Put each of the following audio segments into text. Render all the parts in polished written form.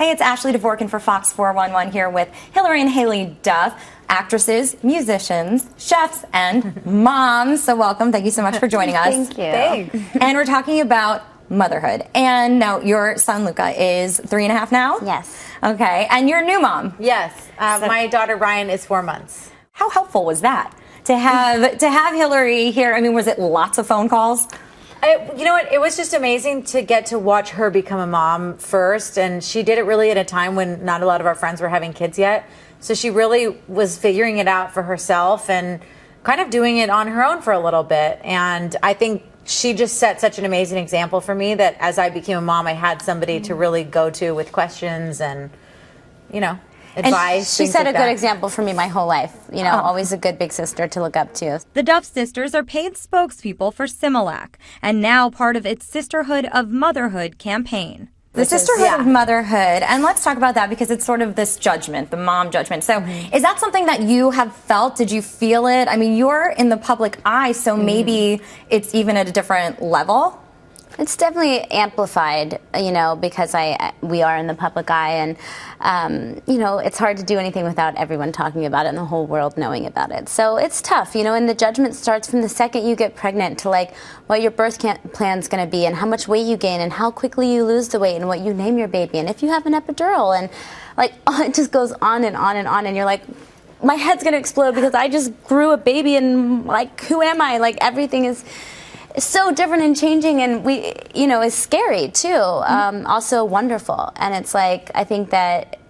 Hey, it's Ashley Dvorkin for Fox 411 here with Hilary and Haylie Duff, actresses, musicians, chefs, and moms. So welcome. Thank you so much for joining us. Thank you. Thanks. And we're talking about motherhood. And now your son, Luca, is 3.5 now? Yes. Okay. And you're a new mom. Yes. My daughter, Ryan, is 4 months. How helpful was that? To have Hilary here? I mean, was it lots of phone calls? You know what? It was just amazing to get to watch her become a mom first. And she did it really at a time when not a lot of our friends were having kids yet. So she really was figuring it out for herself and kind of doing it on her own for a little bit. And I think she just set such an amazing example for me that as I became a mom, I had somebody to really go to with questions and, you know, advice. And she set a good example for me my whole life. You know, always a good big sister to look up to. The Duff sisters are paid spokespeople for Similac, and now part of its Sisterhood of Motherhood campaign. The Sisterhood of Motherhood, and let's talk about that because it's sort of this judgment, the mom judgment. So is that something that you have felt? Did you feel it? I mean, you're in the public eye, so maybe it's even at a different level? It's definitely amplified, you know, because we are in the public eye, and you know, it's hard to do anything without everyone talking about it and the whole world knowing about it. So it's tough, you know, and the judgment starts from the second you get pregnant to like what your birth plan's going to be and how much weight you gain and how quickly you lose the weight and what you name your baby and if you have an epidural and like it just goes on and on and on, and you're like, my head's going to explode because I just grew a baby and like, who am I? Like everything is so different and changing, and we, you know, is scary too. Also wonderful, and it's like I think that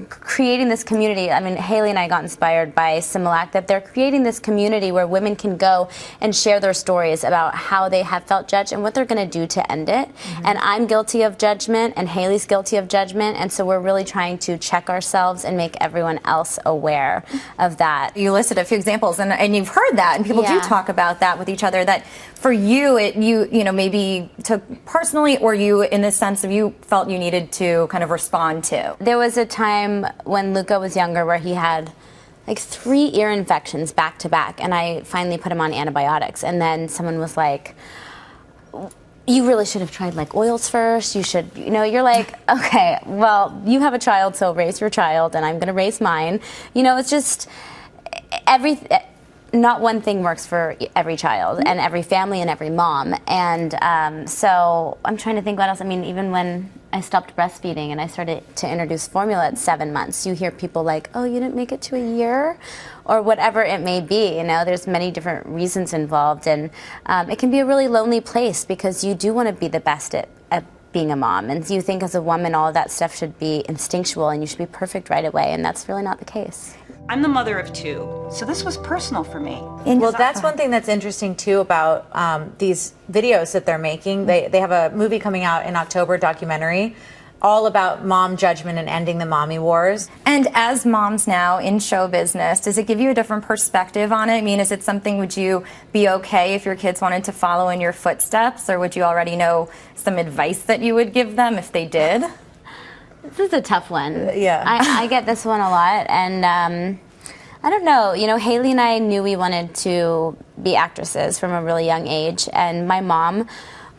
creating this community. I mean, Haylie and I got inspired by Similac that they're creating this community where women can go and share their stories about how they have felt judged and what they're going to do to end it. And I'm guilty of judgment, and Haylie's guilty of judgment, and so we're really trying to check ourselves and make everyone else aware of that. You listed a few examples, and you've heard that, and people do talk about that with each other. That for you, you know, maybe took personally, or you, in the sense of you felt you needed to kind of respond to. There was a time when Luca was younger where he had like 3 ear infections back to back, and I finally put him on antibiotics, and then someone was like, you really should have tried like oils first. You should, you know, you're like, okay, well, you have a child, so raise your child, and I'm going to raise mine. You know, it's just not one thing works for every child and every family and every mom. And so I'm trying to think what else. I mean, even when I stopped breastfeeding and I started to introduce formula at 7 months, you hear people like, oh, you didn't make it to a year, or whatever it may be. You know, there's many different reasons involved, and it can be a really lonely place because you do want to be the best at being a mom, and you think as a woman all of that stuff should be instinctual and you should be perfect right away, and that's really not the case. I'm the mother of 2, so this was personal for me. Well, that's one thing that's interesting too about these videos that they're making. They have a movie coming out in October, documentary, all about mom judgment and ending the mommy wars. And as moms now in show business, does it give you a different perspective on it? I mean, is it something, would you be okay if your kids wanted to follow in your footsteps, or would you already know some advice that you would give them if they did? This is a tough one. Yeah. I get this one a lot, and I don't know. You know, Haylie and I knew we wanted to be actresses from a really young age, and my mom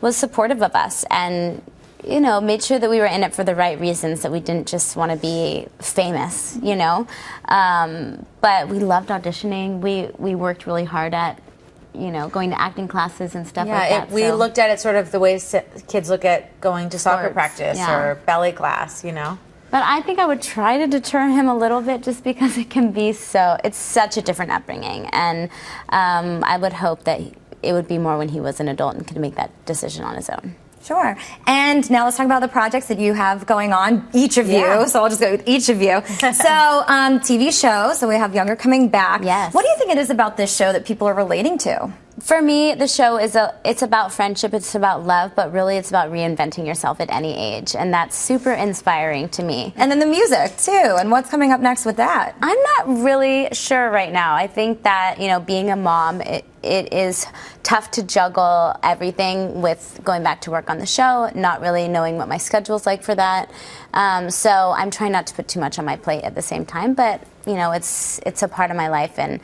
was supportive of us and, you know, made sure that we were in it for the right reasons, that we didn't just want to be famous, you know. But we loved auditioning. We worked really hard at, you know, going to acting classes and stuff like that. We looked at it sort of the way kids look at going to soccer practice or ballet class, you know. But I think I would try to deter him a little bit just because it can be it's such a different upbringing. And I would hope that it would be more when he was an adult and could make that decision on his own. Sure. And now let's talk about the projects that you have going on, each of you. So I'll just go with each of you. So TV show, so we have Younger coming back. Yes. What do you think it is about this show that people are relating to? For me, the show it's about friendship, it's about love, but really it's about reinventing yourself at any age, and that's super inspiring to me. And then the music too, and what's coming up next with that? I'm not really sure right now. I think that, you know, being a mom, it is tough to juggle everything with going back to work on the show, not really knowing what my schedule's like for that. So I'm trying not to put too much on my plate at the same time, but you know, it's a part of my life, and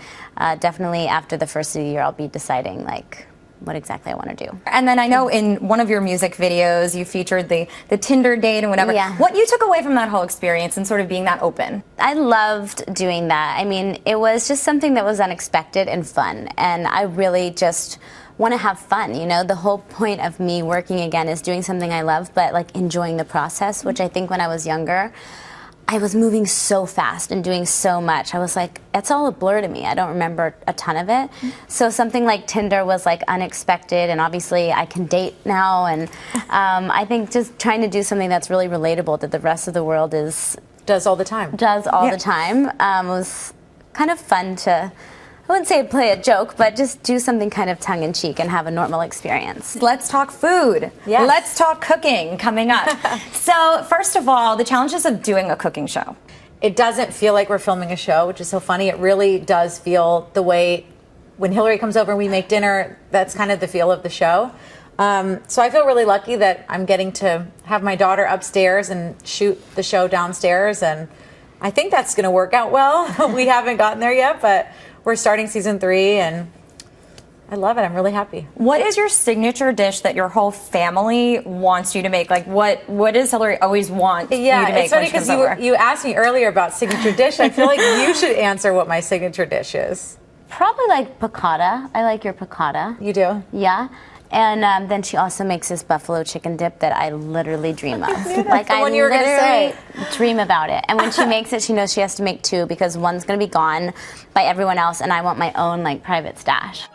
definitely after the first of the year I'll be deciding like what exactly I want to do. And then I know in one of your music videos you featured the Tinder date and whatever. Yeah. What you took away from that whole experience and sort of being that open? I loved doing that. I mean, it was just something that was unexpected and fun, and I really just want to have fun. You know, the whole point of me working again is doing something I love, but like enjoying the process, which I think when I was younger, I was moving so fast and doing so much. I was like, it's all a blur to me. I don't remember a ton of it. So something like Tinder was like unexpected, and obviously I can date now, and I think just trying to do something that's really relatable that the rest of the world does all the time. The time was kind of fun to, I wouldn't say play a joke, but just do something kind of tongue-in-cheek and have a normal experience. Let's talk food. Yes. Let's talk cooking coming up. So first of all, the challenges of doing a cooking show. It doesn't feel like we're filming a show, which is so funny. It really does feel the way when Hilary comes over and we make dinner, that's kind of the feel of the show. So I feel really lucky that I'm getting to have my daughter upstairs and shoot the show downstairs, and I think that's going to work out well. We haven't gotten there yet, but we're starting season 3, and I love it. I'm really happy. What is your signature dish that your whole family wants you to make? Like, what does Hilary always want you to make? It's funny because you asked me earlier about signature dish. I feel like you should answer what my signature dish is. Probably like piccata. I like your piccata. You do? Yeah. And then she also makes this buffalo chicken dip that I literally dream of. Like I literally dream about it. And when she makes it, she knows she has to make 2 because one's going to be gone by everyone else, and I want my own like private stash.